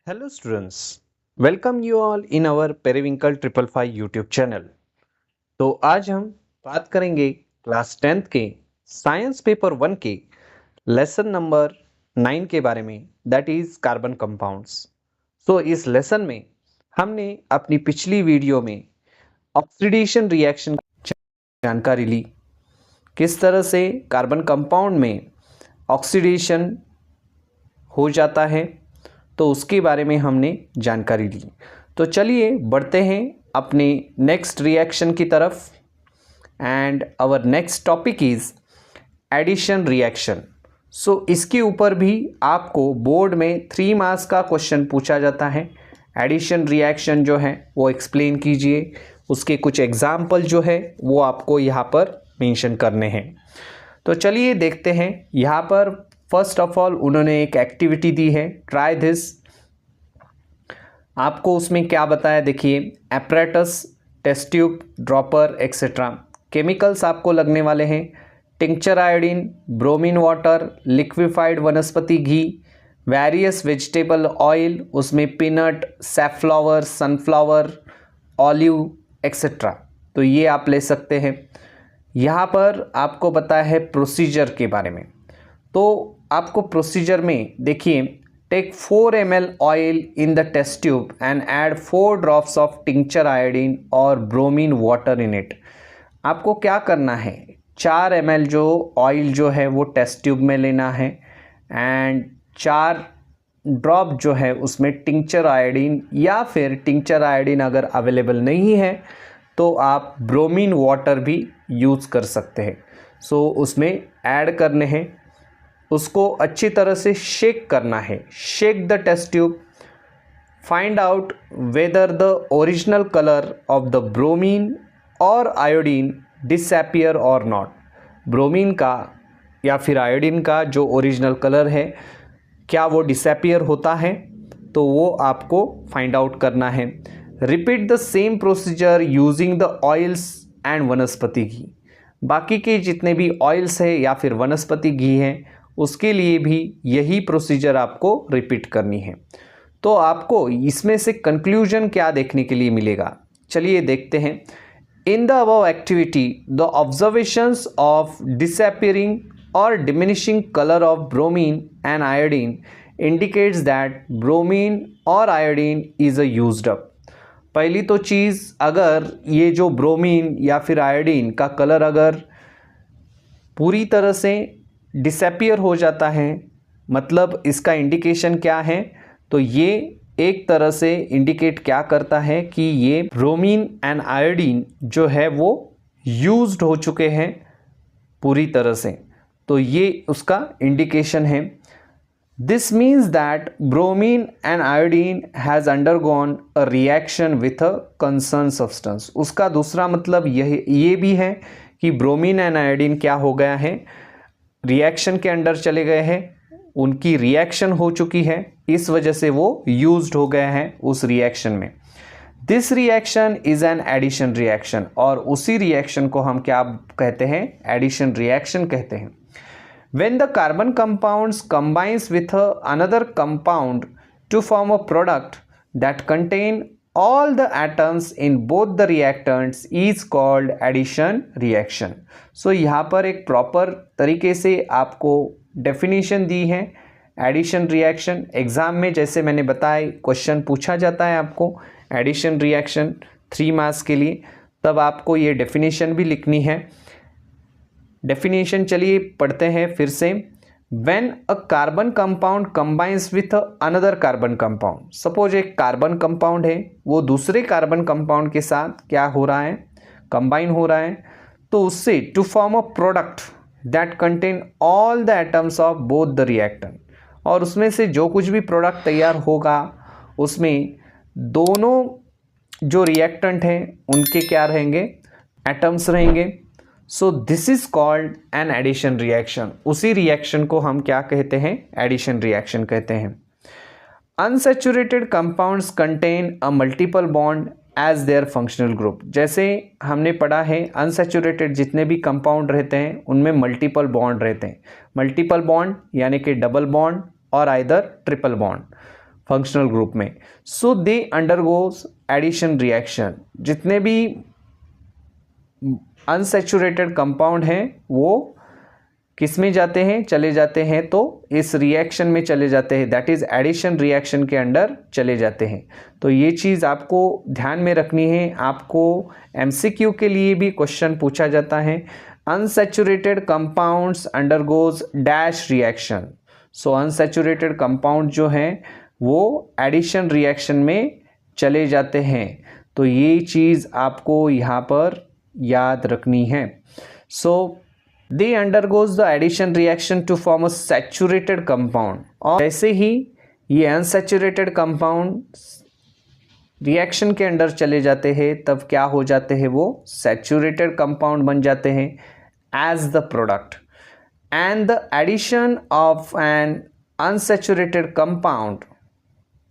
Hello students, welcome you all in our Periwinkle 555 YouTube channel। तो आज हम बात करेंगे क्लास 10th के साइंस पेपर 1 के लेसन नंबर 9 के बारे में, दैट इज कार्बन कंपाउंड्स। सो इस लेसन में हमने अपनी पिछली वीडियो में ऑक्सीडेशन रिएक्शन जानकारी ली, किस तरह से कार्बन कंपाउंड में ऑक्सीडेशन हो जाता है, तो उसके बारे में हमने जानकारी ली। तो चलिए बढ़ते हैं अपने नेक्स्ट रिएक्शन की तरफ। And our next topic is addition reaction. So इसके ऊपर भी आपको बोर्ड में 3 मार्क्स का क्वेश्चन पूछा जाता है। एडिशन रिएक्शन जो है वो एक्सप्लेन कीजिए, उसके कुछ एग्जाम्पल जो है वो आपको यहाँ पर मेंशन करने हैं। तो चलिए देखते हैं। यहाँ पर फर्स्ट ऑफ ऑल उन्होंने एक एक्टिविटी दी है, ट्राई दिस। आपको उसमें क्या बताया देखिए, apparatus, test tube, dropper etcetera. Chemicals आपको लगने वाले हैं tincture iodine, bromine water, liquefied vanaspati ghee, various vegetable oil, उसमें peanut, safflower, sunflower, olive etcetera. तो ये आप ले सकते हैं। यहाँ पर आपको बताया है प्रोसीजर के बारे में। तो आपको प्रोसीजर में देखिए, take 4 ml oil in the test tube and add 4 drops of tincture iodine और ब्रोमीन वाटर इन इट। आपको क्या करना है, 4 ml जो ऑयल जो है वो टेस्ट ट्यूब में लेना है एंड 4 ड्रॉप जो है उसमें टिंक्चर आयोडीन, या फिर टिंक्चर आयोडीन अगर अवेलेबल नहीं है तो आप ब्रोमीन वाटर भी यूज़ कर सकते हैं। सो उसमें ऐड करने हैं, उसको अच्छी तरह से शेक करना है। Shake the test tube, find out whether the original colour of the bromine और आयोडीन डिसअपियर और नॉट। ब्रोमीन का या फिर आयोडीन का जो ओरिजिनल कलर है, क्या वो डिसअपियर होता है, तो वो आपको फाइंड आउट करना है। Repeat the same procedure using the oils and वनस्पति घी। बाकी के जितने भी ऑयल्स है या फिर वनस्पति घी हैं, उसके लिए भी यही प्रोसीजर आपको रिपीट करनी है। तो आपको इसमें से कंक्लूजन क्या देखने के लिए मिलेगा, चलिए देखते हैं। In the above activity the observations of disappearing और diminishing colour of bromine and iodine indicates that bromine और iodine is a used up. पहली तो चीज़, अगर ये जो ब्रोमीन या फिर आयोडीन का कलर अगर पूरी तरह से डिसअपियर हो जाता है, मतलब इसका इंडिकेशन क्या है, तो ये एक तरह से इंडिकेट क्या करता है कि ये ब्रोमीन एंड आयोडीन जो है वो यूज्ड हो चुके हैं पूरी तरह से। तो ये उसका इंडिकेशन है। This means that bromine and iodine has undergone a reaction with a concern substance. उसका दूसरा मतलब ये भी है कि ब्रोमीन एंड आयोडीन क्या हो गया है, रिएक्शन के अंदर चले गए हैं, उनकी रिएक्शन हो चुकी है, इस वजह से वो यूज्ड हो गए हैं उस रिएक्शन में। This reaction is an addition reaction, और उसी रिएक्शन को हम क्या कहते हैं, एडिशन रिएक्शन कहते हैं। When the carbon compounds combines with another compound to form a product that contain all the atoms in both the reactants is called addition reaction. So यहाँ पर एक प्रॉपर तरीके से आपको डेफिनेशन दी है एडिशन रिएक्शन। एग्जाम में जैसे मैंने बताया क्वेश्चन पूछा जाता है आपको एडिशन रिएक्शन 3 मार्क्स के लिए, तब आपको ये डेफिनेशन भी लिखनी है। डेफिनेशन चलिए पढ़ते हैं फिर से। When a carbon compound combines with another carbon compound, suppose एक कार्बन कंपाउंड है वो दूसरे कार्बन कंपाउंड के साथ क्या हो रहा है, कंबाइन हो रहा है, तो उससे to form a product that contain all the atoms of both the reactant, और उसमें से जो कुछ भी प्रोडक्ट तैयार होगा उसमें दोनों जो रिएक्टेंट हैं उनके क्या रहेंगे, एटम्स रहेंगे। So this is called an addition reaction. उसी रिएक्शन को हम क्या कहते हैं, एडिशन रिएक्शन कहते हैं। Unsaturated compounds contain a multiple bond as their functional group. जैसे हमने पढ़ा है अनसैचुरेटेड जितने भी कंपाउंड रहते हैं उनमें मल्टीपल बॉन्ड रहते हैं। मल्टीपल बॉन्ड यानी कि डबल बॉन्ड और either triple bond functional group में। सो दे अंडरगोज एडिशन रिएक्शन। जितने भी अनसैचुरेटेड कंपाउंड हैं वो किस में जाते हैं, चले जाते हैं तो इस रिएक्शन में चले जाते हैं, दैट इज एडिशन रिएक्शन के अंडर चले जाते हैं। तो ये चीज़ आपको ध्यान में रखनी है। आपको एमसीक्यू के लिए भी क्वेश्चन पूछा जाता है, unsaturated compounds undergoes dash reaction. So unsaturated compound जो हैं वो एडिशन रिएक्शन में चले जाते हैं। तो ये चीज़ आपको यहाँ पर याद रखनी है। So they undergoes the addition reaction to form a saturated compound. और जैसे ही ये अनसैचुरेटेड कंपाउंड रिएक्शन के अंदर चले जाते हैं तब क्या हो जाते हैं, वो सैचुरेटेड कंपाउंड बन जाते हैं as the product. And the addition of an unsaturated compound,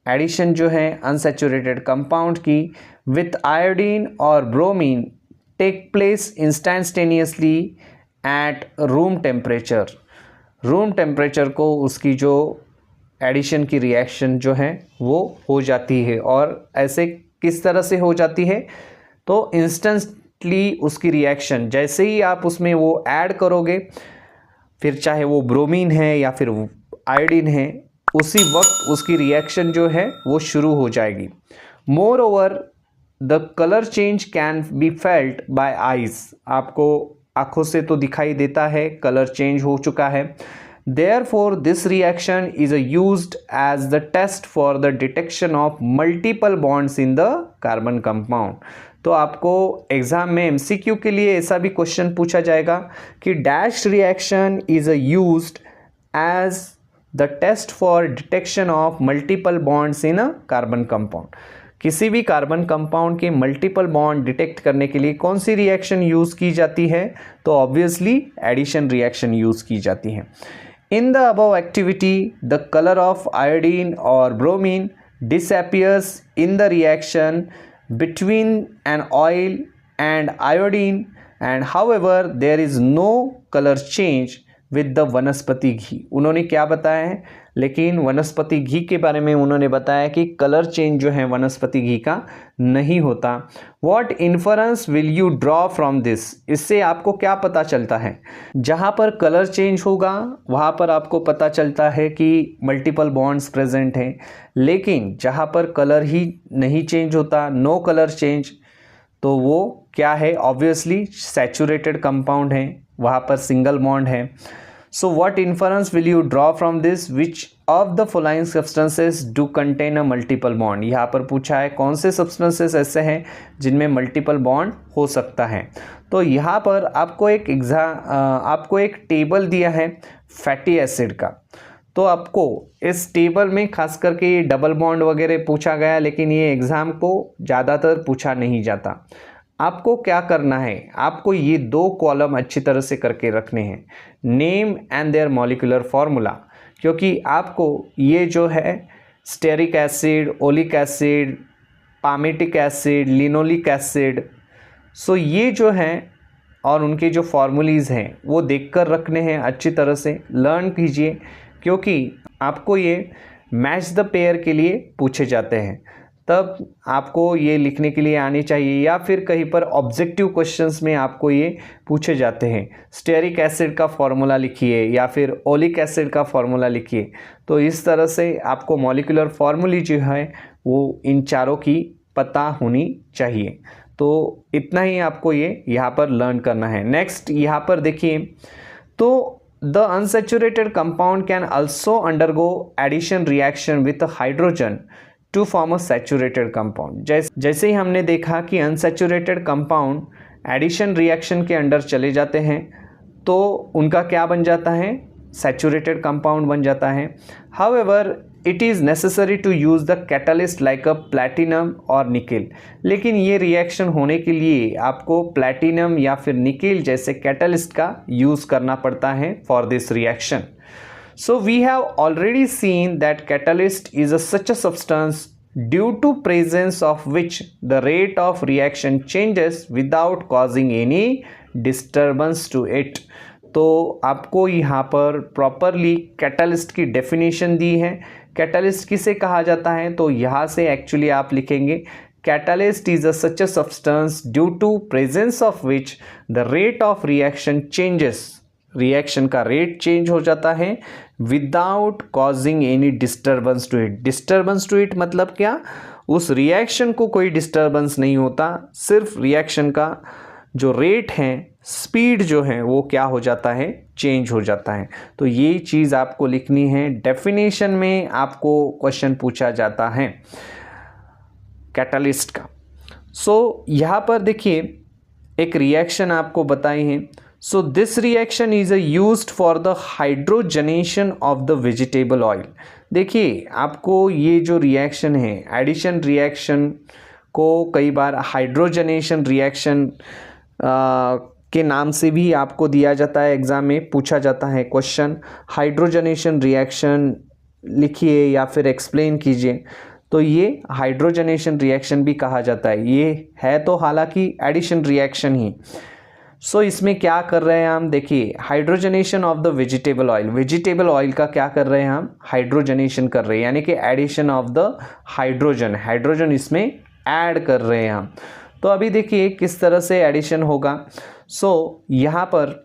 addition जो है अनसैचुरेटेड कंपाउंड की विथ आयोडीन और bromine take place instantaneously at room temperature. Room temperature को उसकी जो एडिशन की रिएक्शन जो है वो हो जाती है। और ऐसे किस तरह से हो जाती है, तो इंस्टेंटली उसकी रिएक्शन जैसे ही आप उसमें वो ऐड करोगे, फिर चाहे वो ब्रोमीन है या फिर आयोडीन है, उसी वक्त उसकी रिएक्शन जो है वो शुरू हो जाएगी। More over the colour change can be felt by eyes. आपको आँखों से तो दिखाई देता है कलर चेंज हो चुका है। Therefore, this reaction is used as the test for the detection of multiple bonds in the carbon compound। तो आपको एग्जाम में एमसीक्यू के लिए ऐसा भी क्वेश्चन पूछा जाएगा कि dash reaction is used as the test for detection of multiple bonds in a carbon compound. किसी भी कार्बन कंपाउंड के मल्टीपल बॉन्ड डिटेक्ट करने के लिए कौन सी रिएक्शन यूज़ की जाती है, तो ऑब्वियसली एडिशन रिएक्शन यूज़ की जाती है। इन the above activity the colour of iodine और bromine disappears in the reaction between an oil and iodine, and however there is no color change with the वनस्पति घी। उन्होंने क्या बताया है, लेकिन वनस्पति घी के बारे में उन्होंने बताया कि कलर चेंज जो है वनस्पति घी का नहीं होता। What inference will you draw from this? इससे आपको क्या पता चलता है, जहाँ पर कलर चेंज होगा वहाँ पर आपको पता चलता है कि मल्टीपल बॉन्ड्स प्रेजेंट हैं, लेकिन जहाँ पर कलर ही नहीं चेंज होता, नो कलर चेंज, तो वो क्या है, ऑब्वियसली सैचुरेटेड कंपाउंड है, वहाँ पर सिंगल बॉन्ड है। So what inference will you draw from this? Which of the following substances do contain a multiple bond? यहाँ पर पूछा है कौन से substances ऐसे हैं जिनमें multiple bond हो सकता है। तो यहाँ पर आपको एक टेबल दिया है फैटी एसिड का। तो आपको इस टेबल में खास करके ये डबल बॉन्ड वगैरह पूछा गया, लेकिन ये एग्ज़ाम को ज़्यादातर पूछा नहीं जाता। आपको क्या करना है, आपको ये दो कॉलम अच्छी तरह से करके रखने हैं, name and their molecular formula, क्योंकि आपको ये जो है stearic acid, oleic acid, palmitic acid, linoleic acid, so ये जो हैं और उनके जो फार्मूलीज़ हैं वो देखकर रखने हैं, अच्छी तरह से लर्न कीजिए, क्योंकि आपको ये मैच द पेयर के लिए पूछे जाते हैं। तब आपको ये लिखने के लिए आनी चाहिए, या फिर कहीं पर ऑब्जेक्टिव क्वेश्चंस में आपको ये पूछे जाते हैं स्टेरिक एसिड का फॉर्मूला लिखिए या फिर ओलिक एसिड का फॉर्मूला लिखिए। तो इस तरह से आपको मॉलिक्यूलर फार्मूली जो है वो इन चारों की पता होनी चाहिए। तो इतना ही आपको ये यहाँ पर लर्न करना है। नेक्स्ट यहाँ पर देखिए, तो the unsaturated compound can also undergo addition reaction with hydrogen to form a saturated compound. जैसे ही हमने देखा कि अनसैचुरेटेड कंपाउंड एडिशन रिएक्शन के अंडर चले जाते हैं तो उनका क्या बन जाता है, सैचुरेटेड कंपाउंड बन जाता है। However it is necessary to use the catalyst like a platinum और निकेल। लेकिन ये रिएक्शन होने के लिए आपको प्लैटिनम या फिर निकेल जैसे कैटलिस्ट का यूज़ करना पड़ता है for this reaction. So we have already seen that catalyst is such a substance due to presence of which the rate of reaction changes without causing any disturbance to it. तो आपको यहाँ पर properly catalyst की definition दी है। Catalyst किसे कहा जाता है, तो यहाँ से एक्चुअली आप लिखेंगे catalyst is a such a substance due to presence of which the rate of reaction changes, reaction का रेट चेंज हो जाता है without causing any disturbance to it. Disturbance to it मतलब क्या, उस रिएक्शन को कोई डिस्टर्बेंस नहीं होता, सिर्फ रिएक्शन का जो रेट है, स्पीड जो है वो क्या हो जाता है, चेंज हो जाता है। तो ये चीज़ आपको लिखनी है। डेफिनेशन में आपको क्वेश्चन पूछा जाता है कैटलिस्ट का। सो यहाँ पर देखिए एक रिएक्शन आपको बताई है। So this reaction is used for the hydrogenation of the vegetable oil. देखिए आपको ये जो रिएक्शन है, एडिशन रिएक्शन को कई बार हाइड्रोजनेशन रिएक्शन के नाम से भी आपको दिया जाता है, एग्जाम में पूछा जाता है क्वेश्चन, हाइड्रोजनेशन रिएक्शन लिखिए या फिर एक्सप्लेन कीजिए। तो ये हाइड्रोजनेशन रिएक्शन भी कहा जाता है। ये है तो हालांकि एडिशन रिएक्शन ही। सो इसमें क्या कर रहे हैं हम, देखिए hydrogenation of the vegetable oil, vegetable oil का क्या कर रहे हैं हम, हाइड्रोजनेशन कर रहे हैं, यानी कि addition of the hydrogen, hydrogen इसमें ऐड कर रहे हैं हम। तो अभी देखिए किस तरह से एडिशन होगा। सो यहाँ पर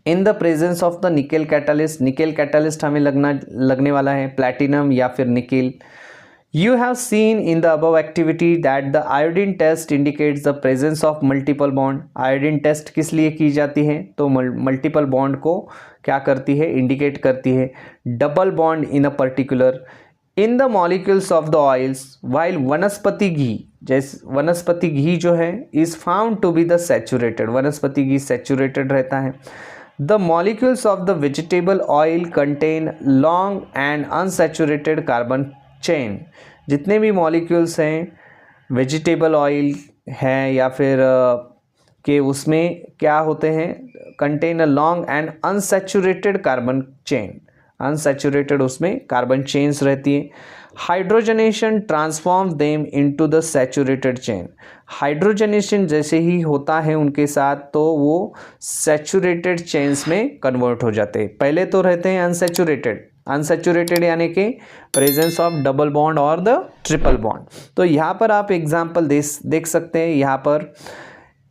in the presence of the nickel catalyst, nickel catalyst हमें लगने वाला है प्लैटिनम या फिर nickel. You have seen in the above activity that the iodine test indicates the presence of multiple bond। iodine test किस लिए की जाती है, तो मल्टीपल बॉन्ड को क्या करती है, इंडिकेट करती है। Double bond in a particular in the molecules of the oils while vanaspati ghee, जैसे वनस्पति घी जो है is found to be the saturated, वनस्पति घी सैचुरेटेड रहता है। The molecules of the vegetable oil contain long and unsaturated carbon chain. जितने भी मॉलिक्यूल्स हैं वेजिटेबल ऑयल हैं या फिर के उसमें क्या होते हैं, contain a long and unsaturated carbon chain, unsaturated उसमें कार्बन चेन्स रहती है। Hydrogenation transform them into the saturated chain, hydrogenation जैसे ही होता है उनके साथ तो वो सैचुरेटेड चेन्स में कन्वर्ट हो जाते हैं। पहले तो रहते हैं अनसैचुरेटेड, अनसैचुरेटेड यानी कि प्रेजेंस ऑफ डबल बॉन्ड और द ट्रिपल बॉन्ड। तो यहाँ पर आप एग्जांपल देख सकते हैं, यहाँ पर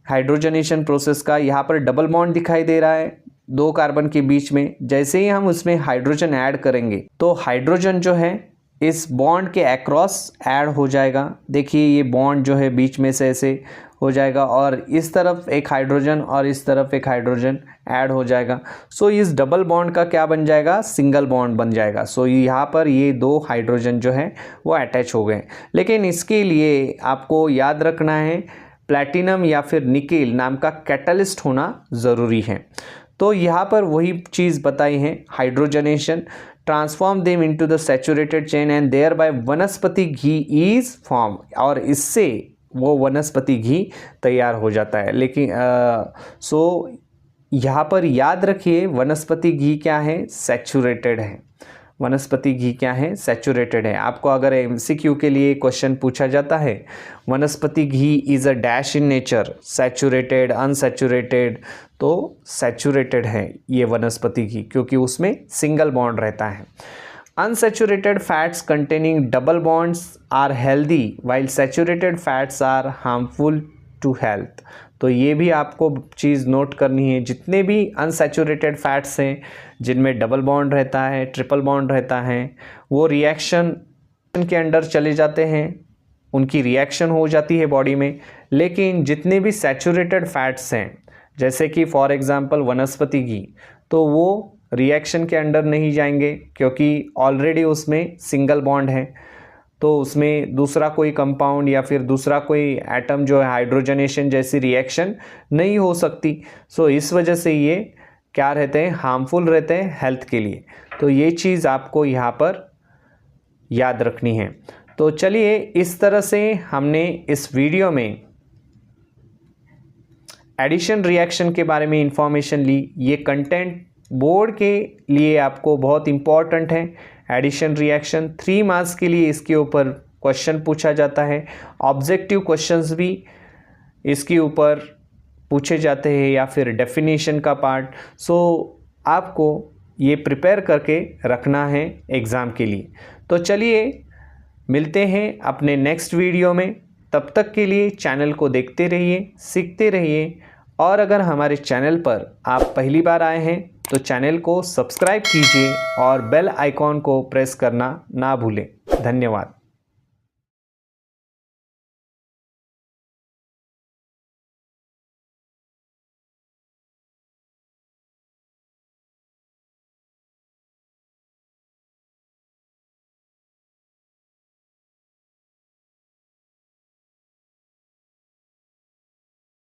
हाइड्रोजनेशन प्रोसेस का यहाँ पर डबल बॉन्ड दिखाई दे रहा है दो कार्बन के बीच में। जैसे ही हम उसमें हाइड्रोजन ऐड करेंगे तो हाइड्रोजन जो है इस बॉन्ड के अक्रॉस ऐड हो जाएगा। देखिए ये बॉन्ड जो है बीच में से ऐसे हो जाएगा और इस तरफ एक हाइड्रोजन और इस तरफ एक हाइड्रोजन ऐड हो जाएगा। सो इस डबल बॉन्ड का क्या बन जाएगा, सिंगल बॉन्ड बन जाएगा। सो यहाँ पर ये दो हाइड्रोजन जो है वो अटैच हो गए। लेकिन इसके लिए आपको याद रखना है प्लैटिनम या फिर निकेल नाम का कैटलिस्ट होना ज़रूरी है। तो यहाँ पर वही चीज़ बताई है, hydrogenation transform them into the saturated chain and thereby vanaspati ghee is form, और इससे वो वनस्पति घी तैयार हो जाता है। लेकिन सो यहाँ पर याद रखिए वनस्पति घी क्या है, सैचुरेटेड है। वनस्पति घी क्या है, सैचुरेटेड है। आपको अगर एमसीक्यू के लिए क्वेश्चन पूछा जाता है vanaspati ghee is a dash in nature, saturated, unsaturated, तो सैचुरेटेड है ये वनस्पति घी क्योंकि उसमें सिंगल बॉन्ड रहता है। Unsaturated fats containing double bonds are healthy while saturated fats are harmful to health. तो ये भी आपको चीज़ नोट करनी है, जितने भी अनसैचुरेटेड फैट्स हैं जिनमें डबल बॉन्ड रहता है, ट्रिपल बॉन्ड रहता है, वो रिएक्शन के अंदर चले जाते हैं, उनकी रिएक्शन हो जाती है बॉडी में। लेकिन जितने भी सैचुरेटेड फैट्स हैं जैसे कि फॉर एग्जांपल वनस्पति घी, तो वो रिएक्शन के अंदर नहीं जाएंगे क्योंकि ऑलरेडी उसमें सिंगल बॉन्ड है, तो उसमें दूसरा कोई कंपाउंड या फिर दूसरा कोई एटम जो है हाइड्रोजनेशन जैसी रिएक्शन नहीं हो सकती। सो इस वजह से ये क्या रहते हैं, हार्मफुल रहते हैं हेल्थ के लिए। तो ये चीज़ आपको यहाँ पर याद रखनी है। तो चलिए इस तरह से हमने इस वीडियो में एडिशन रिएक्शन के बारे में इंफॉर्मेशन ली। ये कंटेंट बोर्ड के लिए आपको बहुत इम्पॉर्टेंट है। एडिशन रिएक्शन 3 मार्क्स के लिए इसके ऊपर क्वेश्चन पूछा जाता है। ऑब्जेक्टिव क्वेश्चंस भी इसके ऊपर पूछे जाते हैं या फिर डेफिनेशन का पार्ट। सो आपको ये प्रिपेयर करके रखना है एग्ज़ाम के लिए। तो चलिए मिलते हैं अपने नेक्स्ट वीडियो में। तब तक के लिए चैनल को देखते रहिए, सीखते रहिए, और अगर हमारे चैनल पर आप पहली बार आए हैं तो चैनल को सब्सक्राइब कीजिए और बेल आइकॉन को प्रेस करना ना भूलें। धन्यवाद।